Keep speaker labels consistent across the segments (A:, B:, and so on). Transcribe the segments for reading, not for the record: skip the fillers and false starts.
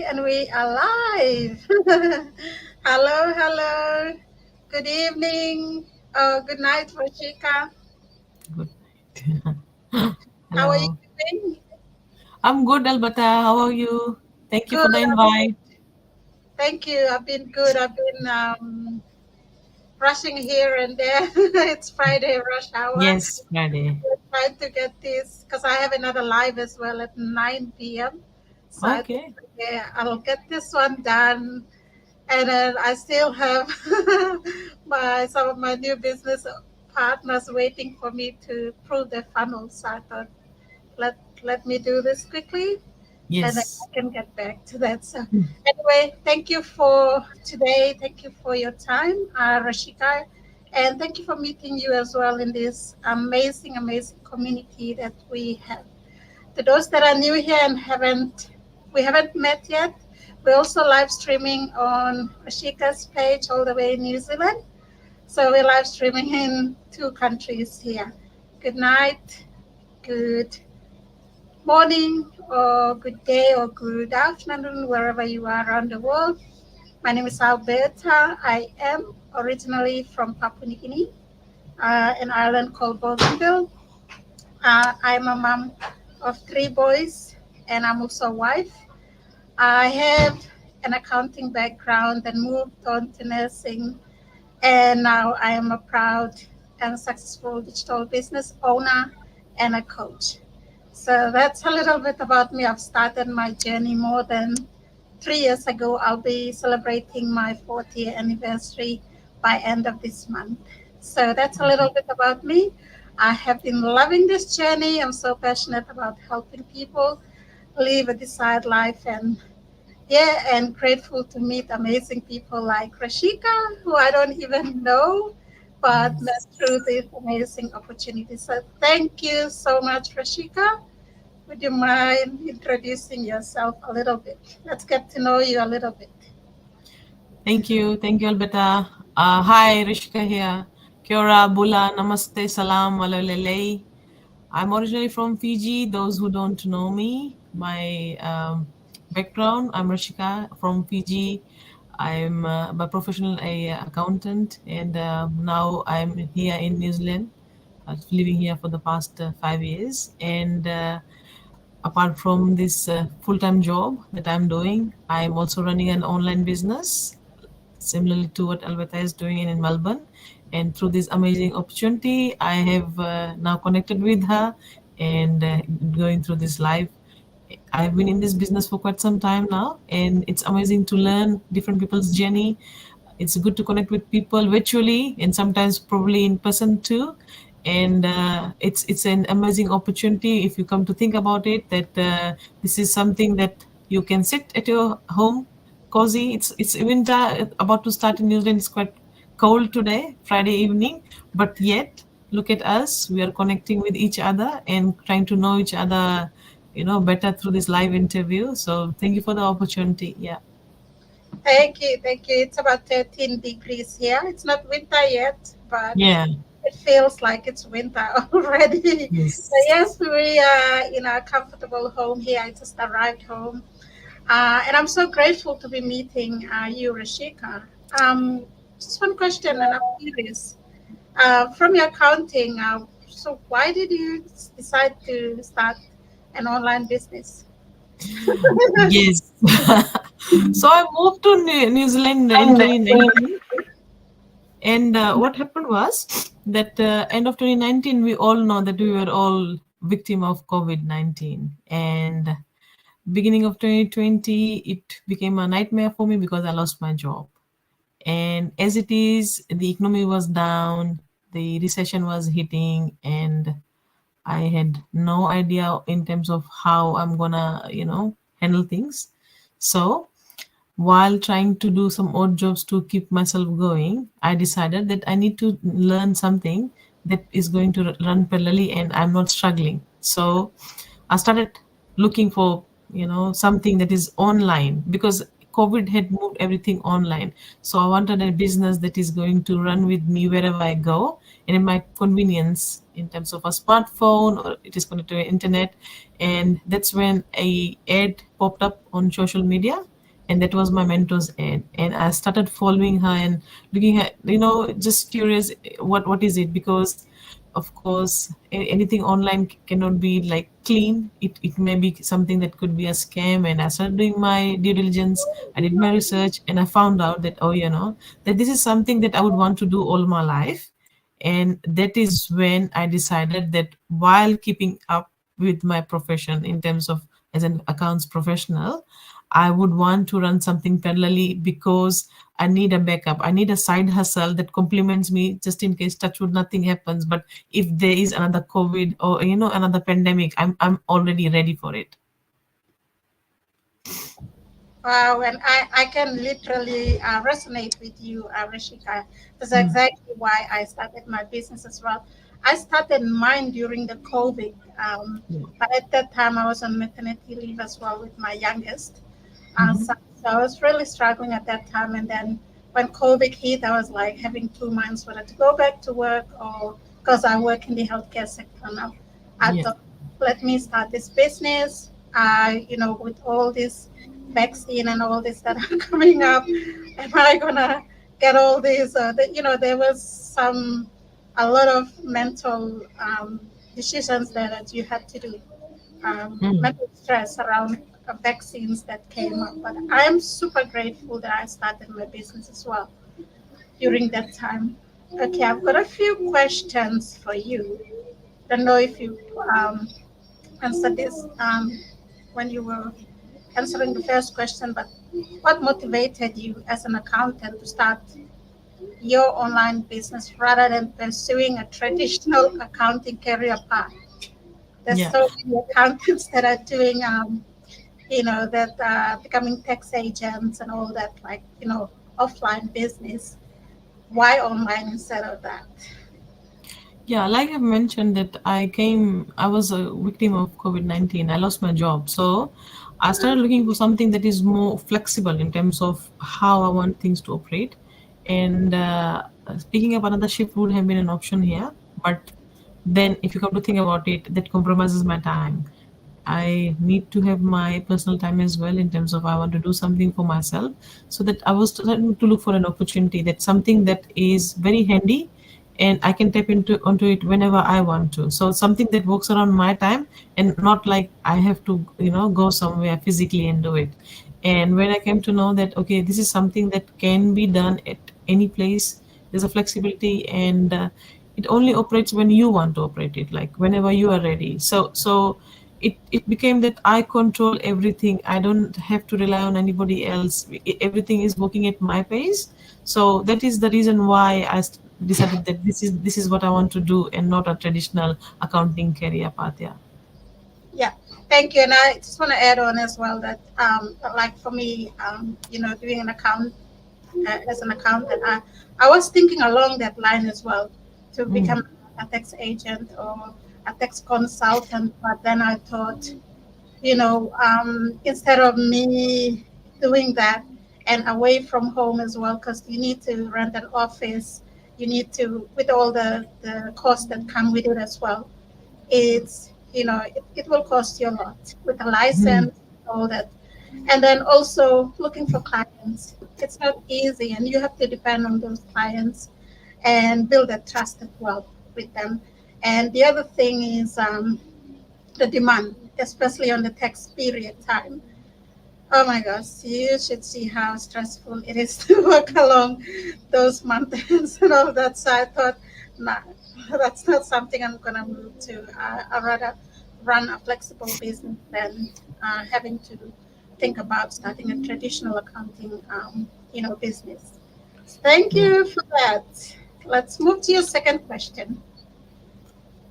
A: And we are live. Hello, hello. Good evening. Good night, Reshika.
B: Good night.
A: How are you
B: Hello.
A: doing?
B: I'm good, Alberta. How are you? Thank you
A: Good.
B: for the invite.
A: Thank you. I've been good. I've been rushing here and there. It's Friday rush hour.
B: Yes, Friday.
A: We're trying to get this because I have another live as well at 9 p.m. So I think,
B: Okay.
A: yeah, I'll get this one done. And then I still have my some of my new business partners waiting for me to prove their funnel. So I thought, let me do this quickly, and then I
B: Yes.
A: can get back to that. So anyway, thank you for today. Thank you for your time, Rashika, and thank you for meeting you as well in this amazing, amazing community that we have. To those that are new here and we haven't met yet, we're also live streaming on Rashika's page all the way in New Zealand. So we're live streaming in two countries here. Good night, good morning, or good day, or good afternoon, wherever you are around the world. My name is Alberta. I am originally from Papua New Guinea, an island called Bougainville. I'm a mom of three boys, and I'm also a wife. I have an accounting background and moved on to nursing, and now I am a proud and successful digital business owner and a coach. So that's a little bit about me. I've started my journey more than 3 years ago. I'll be celebrating my 40th anniversary by end of this month. So that's a little bit about me. I have been loving this journey. I'm so passionate about helping people live a desired life, and yeah, and grateful to meet amazing people like Rashika, who I don't even know, but met
B: Yes.
A: through this amazing opportunity. So thank you so much, Rashika. Would you mind introducing yourself a little bit? Let's get to know you a little bit.
B: Thank you. Thank you, Alberta. Hi, Reshika here. Kia ora, bula, namaste, salam, malolele. I'm originally from Fiji. Those who don't know me, my background, I'm Reshika from Fiji. I'm by professional a accountant, and now I'm here in New Zealand. I've been living here for the past 5 years, and apart from this full-time job that I'm doing, I'm also running an online business similarly to what Alberta is doing in Melbourne. And through this amazing opportunity, I have now connected with her and going through this live. I've been in this business for quite some time now, and it's amazing to learn different people's journey. It's good to connect with people virtually and sometimes probably in person too. And it's an amazing opportunity if you come to think about it that this is something that you can sit at your home cozy. It's winter about to start in New Zealand. It's quite cold today, Friday evening, but yet look at us. We are connecting with each other and trying to know each other, better through this live interview. So thank you for the opportunity. Yeah.
A: Thank you, thank you. It's about 13 degrees here. It's not winter yet, but
B: Yeah.
A: it feels like it's winter already. So yes,
B: Yes.
A: we are in a comfortable home here. I just arrived home. And I'm so grateful to be meeting you, Rashika. Just one question, and I'm curious. From your accounting, so why did you decide to start an online business?
B: Yes. So I moved to New Zealand in 2019. And what happened was that end of 2019, we all know that we were all victim of COVID-19. And beginning of 2020, it became a nightmare for me because I lost my job. And as it is, the economy was down, the recession was hitting, and I had no idea in terms of how I'm gonna, handle things. So while trying to do some odd jobs to keep myself going, I decided that I need to learn something that is going to run parallelly and I'm not struggling. So I started looking for, something that is online because COVID had moved everything online. So I wanted a business that is going to run with me wherever I go and in my convenience in terms of a smartphone or it is connected to the internet. And that's when a ad popped up on social media, and that was my mentor's ad. And I started following her and looking at, just curious, what is it? Because of course, anything online cannot be like clean. It may be something that could be a scam. And I started doing my due diligence. I did my research, and I found out that, that this is something that I would want to do all my life. And that is when I decided that while keeping up with my profession in terms of as an accounts professional, I would want to run something parallelly, because I need a backup. I need a side hustle that complements me, just in case touch wood nothing happens. But if there is another COVID, or another pandemic, I'm already ready for it.
A: Wow, and I can literally resonate with you, Reshika. That's
B: Mm.
A: exactly why I started my business as well. I started mine during the COVID,
B: Yeah.
A: but at that time I was on maternity leave as well with my youngest.
B: Mhm.
A: So I was really struggling at that time. And then when COVID hit, I was like having 2 months whether to go back to work, or because I work in the healthcare sector now. I
B: Yeah.
A: thought, let me start this business. With all this vaccine and all this that are coming up, am I gonna get all these? There was a lot of mental decisions there that you had to do,
B: Mm.
A: mental stress around vaccines that came up. But I am super grateful that I started my business as well during that time. Okay, I've got a few questions for you. Don't know if you answered this when you were answering the first question, but what motivated you as an accountant to start your online business rather than pursuing a traditional accounting career path? There's
B: Yeah.
A: so many accountants that are doing that becoming tax agents and all that, like, offline business. Why online instead of that?
B: Yeah, like I've mentioned that I was a victim of COVID-19. I lost my job. So I started looking for something that is more flexible in terms of how I want things to operate. And picking up another shift would have been an option here. But then if you come to think about it, that compromises my time. I need to have my personal time as well, in terms of I want to do something for myself. So that I was starting to look for an opportunity, that something that is very handy, and I can tap into onto it whenever I want to. So something that works around my time, and not like I have to go somewhere physically and do it. And when I came to know that, okay, this is something that can be done at any place, there's a flexibility, and it only operates when you want to operate it, like whenever you are ready. So it became that I control everything. I don't have to rely on anybody else. Everything is working at my pace. So that is the reason why decided that this is what I want to do, and not a traditional accounting career path. Yeah.
A: Yeah, thank you. And I just want to add on as well that, like for me, doing an account as an accountant, I was thinking along that line as well, to
B: Mm.
A: become a tax agent or a tax consultant. But then I thought, instead of me doing that and away from home as well, because you need to rent an office, you need to, with all the costs that come with it as well. It will cost you a lot with a
B: Mm.
A: license, all that. And then also looking for clients. It's not easy, and you have to depend on those clients and build that trust as well with them. And the other thing is the demand, especially on the tax period time. Oh my gosh, you should see how stressful it is to work along those mountains and all that. So I thought, nah, that's not something I'm going to move to. I'd rather run a flexible business than having to think about starting a traditional accounting, business. Thank
B: Yeah.
A: you for that. Let's move to your second question.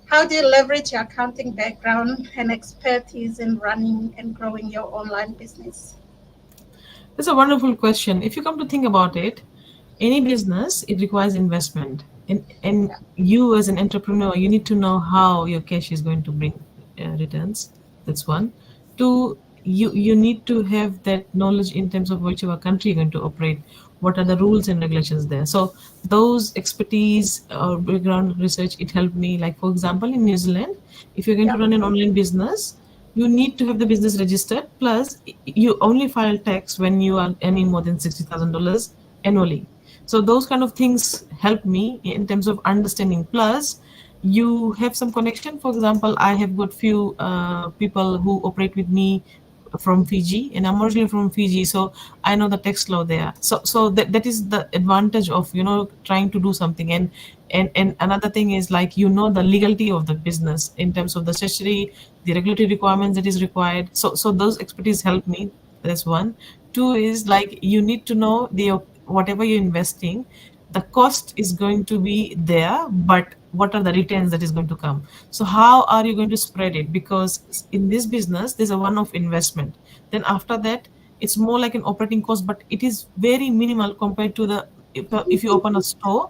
A: How do you leverage your accounting background and expertise in running and growing your online business?
B: That's a wonderful question. If you come to think about it, any business, it requires investment, and
A: Yeah,
B: you as an entrepreneur, you need to know how your cash is going to bring returns. That's one. Two, you need to have that knowledge in terms of whichever country you're going to operate. What are the rules and regulations there? So those expertise or background research, it helped me. Like for example, in New Zealand, if you're going
A: yeah,
B: to run an online business, you need to have the business registered. Plus, you only file tax when you are earning more than $60,000 annually. So those kind of things help me in terms of understanding. Plus, you have some connection. For example, I have got few people who operate with me from Fiji, and I'm originally from Fiji, so I know the tax law there. So that is the advantage of trying to do something. And another thing is, like, the legality of the business in terms of the statutory, the regulatory requirements that is required. So those expertise help me. That's one. Two is, like, you need to know the whatever you're investing, the cost is going to be there, but what are the returns that is going to come? So how are you going to spread it? Because in this business there's a one-off investment, then after that it's more like an operating cost, but it is very minimal compared to the if you open a store,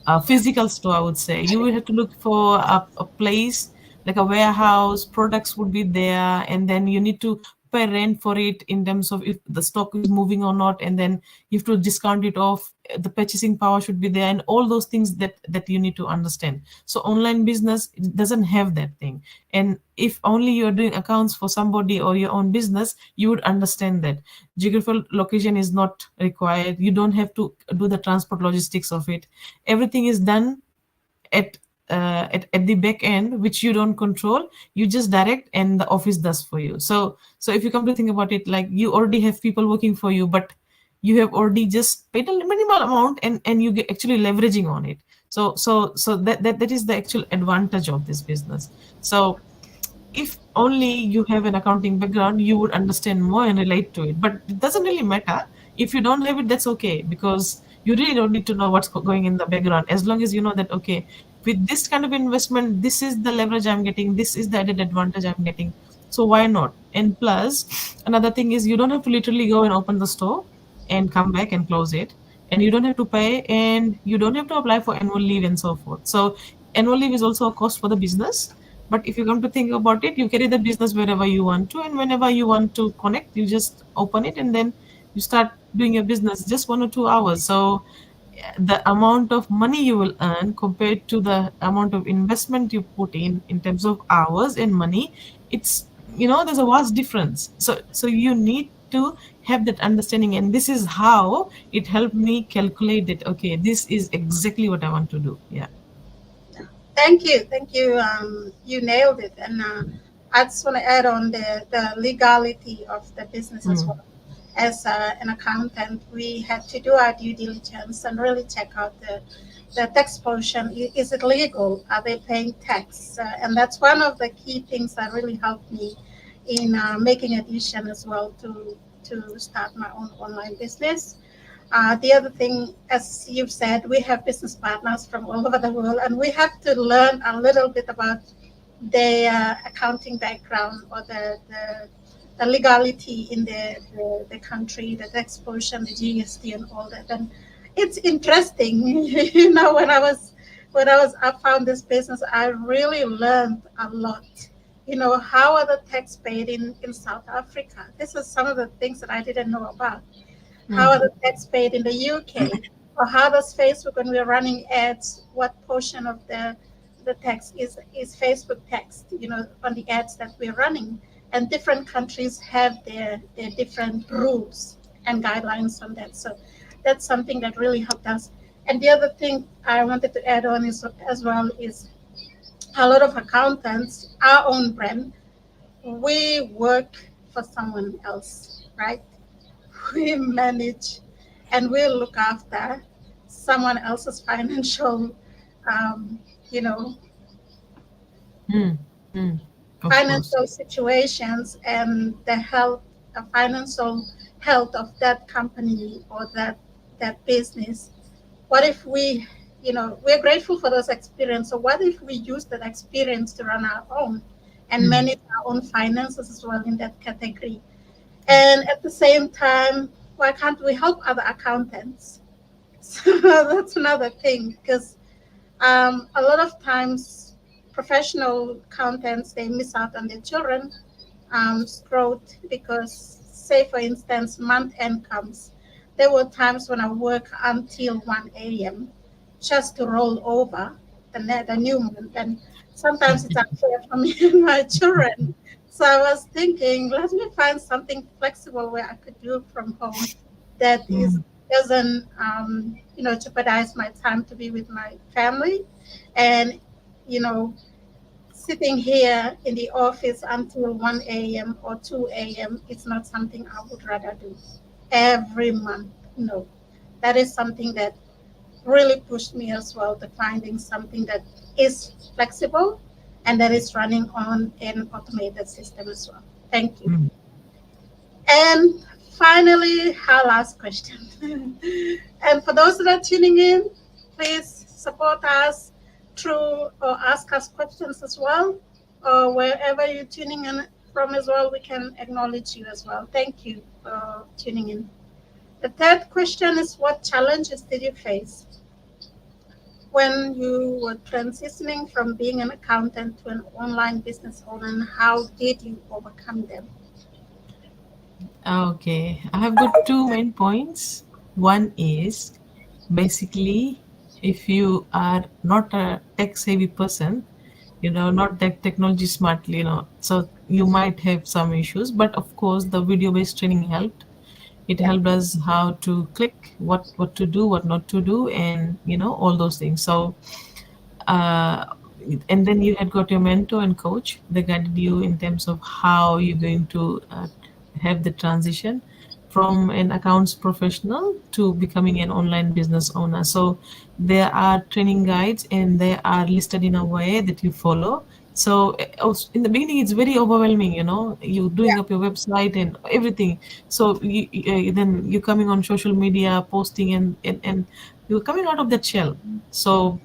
B: a physical store. I would say you will have to look for a place like a warehouse, products would be there, and then you need to pay rent for it in terms of if the stock is moving or not, and then you have to discount it off. The purchasing power should be there, and all those things that you need to understand. So online business, it doesn't have that thing. And if only you're doing accounts for somebody or your own business, you would understand that geographical location is not required. You don't have to do the transport logistics of it. Everything is done at at the back end, which you don't control. You just direct, and the office does for you. So if you come to think about it, like, you already have people working for you, but you have already just paid a minimal amount, and you get actually leveraging on it. So that is the actual advantage of this business. So if only you have an accounting background, you would understand more and relate to it. But it doesn't really matter. If you don't have it, that's okay, because you really don't need to know what's going in the background. As long as you know that, okay, with this kind of investment, this is the leverage I'm getting, this is the added advantage I'm getting. So why not? And plus, another thing is, you don't have to literally go and open the store and come back and close it. And you don't have to pay, and you don't have to apply for annual leave and so forth. So annual leave is also a cost for the business. But if you come to think about it, you carry the business wherever you want to, and whenever you want to connect, you just open it, and then you start doing your business just 1 or 2 hours. So the amount of money you will earn compared to the amount of investment you put in terms of hours and money, it's, there's a vast difference. So you need to have that understanding, and this is how it helped me calculate that, okay, this is exactly what I want to do. Yeah.
A: Thank you, thank you. You nailed it. And I just want to add on the legality of the business as
B: Mm,
A: well. As an accountant, we had to do our due diligence and really check out the tax portion. Is it legal? Are they paying tax? And that's one of the key things that really helped me in making a decision as well to start my own online business. The other thing, as you've said, we have business partners from all over the world, and we have to learn a little bit about their accounting background or the legality in the country, the tax portion, the GST, and all that. And it's interesting, when I found this business, I really learned a lot. How are the tax paid in South Africa? This is some of the things that I didn't know about. How
B: mm,
A: are the tax paid in the UK? Or how does Facebook, when we're running ads, what portion of the tax is Facebook taxed, on the ads that we're running? And different countries have their different rules and guidelines on that. So that's something that really helped us. And the other thing I wanted to add on is as well is a lot of accountants, our own brand, we work for someone else, right? We manage and we look after someone else's financial, um, you know,
B: mm, mm. Of course.
A: financial situations and the financial health of that company or that business. What if we're grateful for those experience. So what if we use that experience to run our own and
B: Mm.
A: manage our own finances as well in that category? And at the same time, why can't we help other accountants? So that's another thing, because a lot of times professional accountants, they miss out on their children growth because, say for instance, month end comes. There were times when I work until 1 a.m. just to roll over the new month, and sometimes it's unfair for me and my children So I was thinking, let me find something flexible where I could do from home that is
B: Mm.
A: doesn't jeopardize my time to be with my family, and you know sitting here in the office until 1 a.m. or 2 a.m. is not something I would rather do every month. No, that is something that really pushed me as well to finding something that is flexible and that is running on an automated system as well. Thank you.
B: Mm.
A: And finally, our last question. And for those that are tuning in, please support us through or ask us questions as well. Or wherever you're tuning in from as well, we can acknowledge you as well. Thank you for tuning in. The third question is, what challenges did you face when you were transitioning from being an accountant to an online business owner, and how did you overcome them?
B: Okay, I have got two main points. One is basically if you are not a tech savvy person, not that technology smartly, so you might have some issues. But of course, the video based training helped. It
A: Yeah,
B: helped us how to click, what to do, what not to do, and all those things. So uh, and then you had got your mentor and coach. They guided you in terms of how you're going to have the transition from an accounts professional to becoming an online business owner. So there are training guides and they are listed in a way that you follow. So in the beginning it's very overwhelming, you
A: yeah,
B: doing up your website and everything. So then you're coming on social media posting, and you're coming out of that shell. So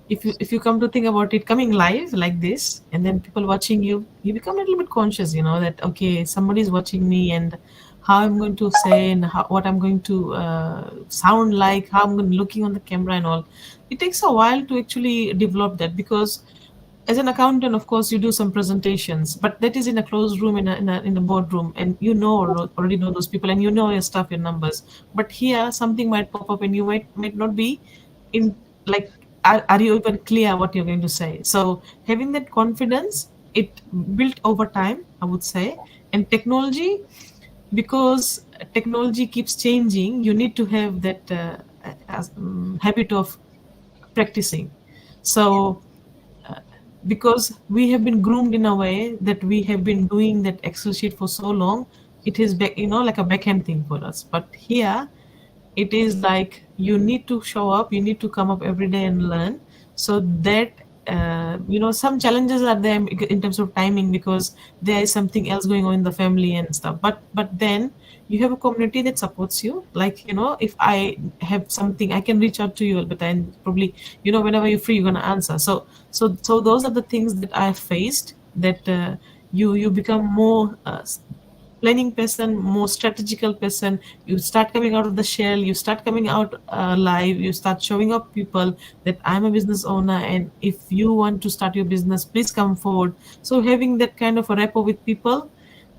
B: if you come to think about it, coming live like this and then people watching you, you become a little bit conscious, that okay, somebody's watching me, and how I'm going to say, and what I'm going to sound like, how I'm going to looking on the camera and all. It takes a while to actually develop that, because as an accountant, of course, you do some presentations, but that is in a closed room, in a boardroom, and already know those people, and your stuff, your numbers. But here something might pop up and you might not be in, like, are you even clear what you're going to say? So having that confidence, it built over time, I would say. And technology, because technology keeps changing, you need to have that habit of practicing. So because we have been groomed in a way that we have been doing that Excel sheet for so long, it is like a backhand thing for us. But here it is like you need to show up, you need to come up every day and learn. So that some challenges are there in terms of timing, because there is something else going on in the family and stuff. But then you have a community that supports you. Like, if I have something, I can reach out to you, but then probably, whenever you're free, you're gonna answer. So those are the things that I faced, that you become more planning person, more strategical person. You start coming out of the shell, you start coming out live, you start showing up people that I'm a business owner, and if you want to start your business, please come forward. So having that kind of a rapport with people,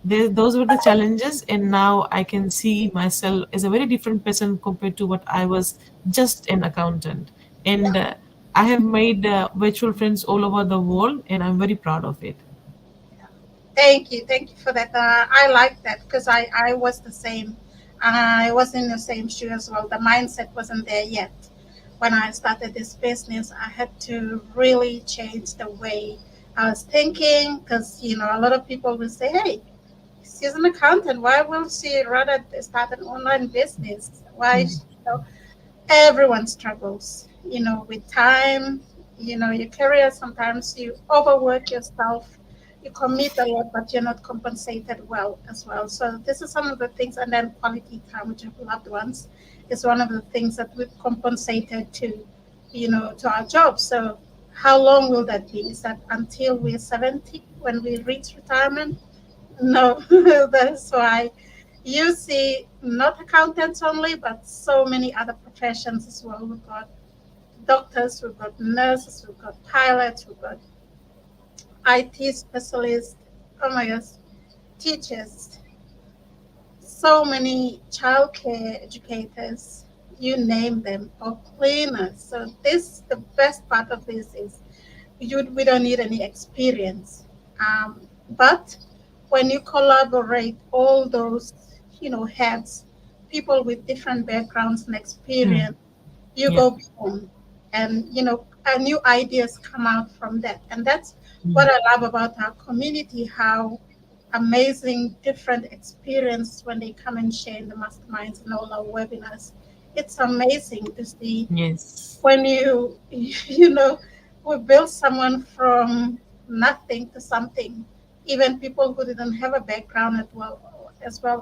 B: those were the challenges, and now I can see myself as a very different person compared to what I was, just an accountant. And I have made virtual friends all over the world, and I'm very proud of it.
A: yeah. Thank you for that. I like that because I was the same. I was in the same shoe as well. The mindset wasn't there yet. When I started this business, I had to really change the way I was thinking because, a lot of people will say, hey, she's an accountant. Why will she rather start an online business? Why,
B: Mm.
A: everyone struggles, with time, your career. Sometimes you overwork yourself, you commit a lot, but you're not compensated well as well. So this is some of the things, and then quality time with your loved ones is one of the things that we've compensated to our jobs. So how long will that be? Is that until we're 70 when we reach retirement? No. That's why you see not accountants only, but so many other professions as well. We've got doctors, we've got nurses, we've got pilots, we've got IT specialists, oh my gosh, teachers, so many childcare educators, you name them, or cleaners. So the best part of this is we don't need any experience. But when you collaborate all those, heads, people with different backgrounds and
B: Mm.
A: experience, you
B: Yeah.
A: go beyond, and new ideas come out from that. And that's what
B: Mm.
A: I love about our community, how amazing different experience when they come and share in the masterminds and all our webinars. It's amazing to see
B: Yes.
A: when you we build someone from nothing to something. Even people who didn't have a background as well,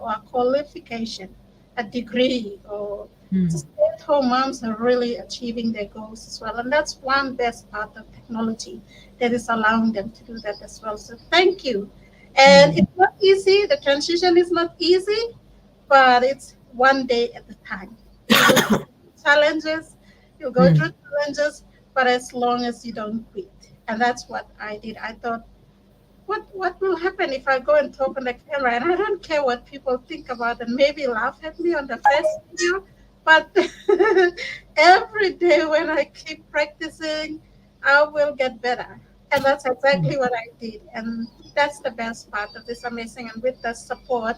A: or a qualification, a degree, or
B: Mm.
A: just stay-at-home moms are really achieving their goals as well. And that's one best part of technology that is allowing them to do that as well. So thank you. And
B: Mm.
A: it's not easy. The transition is not easy, but it's one day at a time. You will challenges, you'll go
B: Mm.
A: through challenges, but as long as you don't quit. And that's what I did. I thought, what will happen if I go and talk on the camera, and I don't care what people think about and maybe laugh at me on the first video, but every day when I keep practicing, I will get better. And that's
B: Mm.
A: exactly what I did. And that's the best part of this amazing. And with the support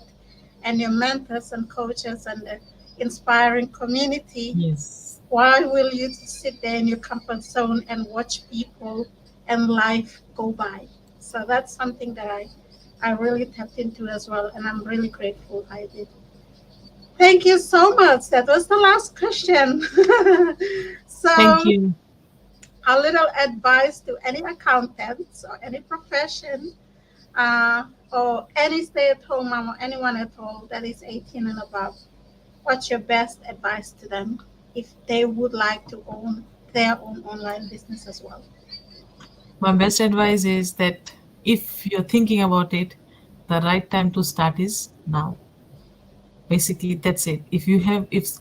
A: and your mentors and coaches and the inspiring community,
B: Yes.
A: why will you sit there in your comfort zone and watch people and life go by? So that's something that I really tapped into as well, and I'm really grateful I did. Thank you so much. That was the last question.
B: Thank
A: So,
B: you.
A: a little advice to any accountants or any profession, or any stay-at-home mom or anyone at all that is 18 and above. What's your best advice to them if they would like to own their own online business as well?
B: My best advice is that if you're thinking about it, the right time to start is now. Basically, that's it. If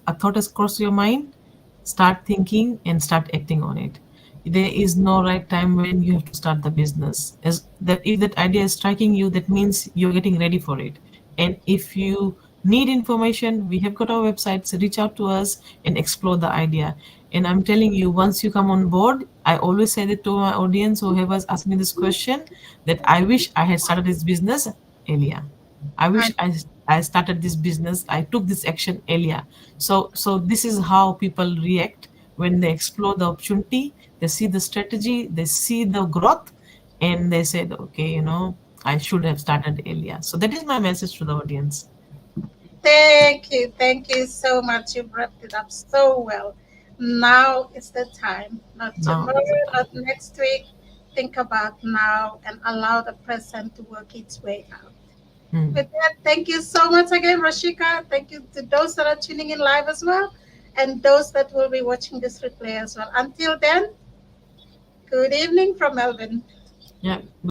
B: a thought has crossed your mind, start thinking and start acting on it. There is no right time when you have to start the business. As that, if that idea is striking you, that means you're getting ready for it. And if you need information, we have got our websites. Reach out to us and explore the idea. And I'm telling you, once you come on board, I always say that to my audience, whoever's asked me this question, that I wish I had started this business earlier. I wish
A: I
B: I started this business. I took this action earlier. So this is how people react when they explore the opportunity. They see the strategy. They see the growth, and they said, okay, I should have started earlier. So that is my message to the audience.
A: Thank you. Thank you so much. You wrapped it up so well. Now is the time, not
B: Now
A: tomorrow,
B: is the
A: not
B: time.
A: next week. Think about now and allow the present to work its way out.
B: Hmm.
A: With that, thank you so much again, Rashika. Thank you to those that are tuning in live as well, and those that will be watching this replay as well. Until then, good evening from Melbourne.
B: Yeah. Good